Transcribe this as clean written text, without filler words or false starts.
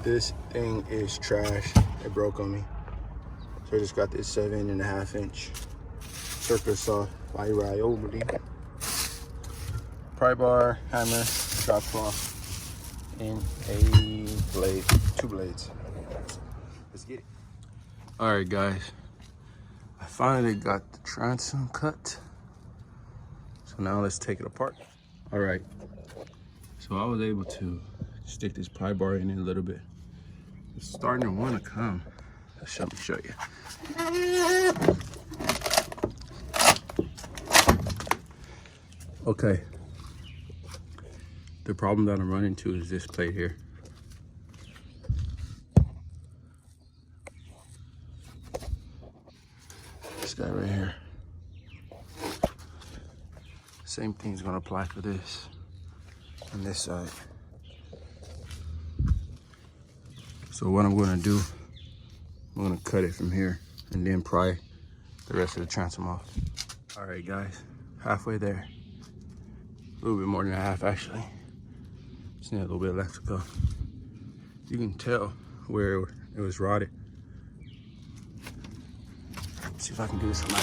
This thing is trash. It broke on me. So I just got this 7.5-inch circular saw wire over pry bar, hammer, drop cloth, and a blade, 2 blades. Let's get it. All right, guys. I finally got the transom cut. So now let's take it apart. All right. So I was able to stick this pry bar in it a little bit. It's starting to want to come. Let me show you. Okay. The problem that I'm running into is this plate here. This guy right here. Same thing's gonna apply for this on this side. So what I'm gonna do, I'm gonna cut it from here and then pry the rest of the transom off. All right, guys, halfway there. A little bit more than a half, actually. Just need a little bit left to go. You can tell where it was rotted. Let's see if I can do this on my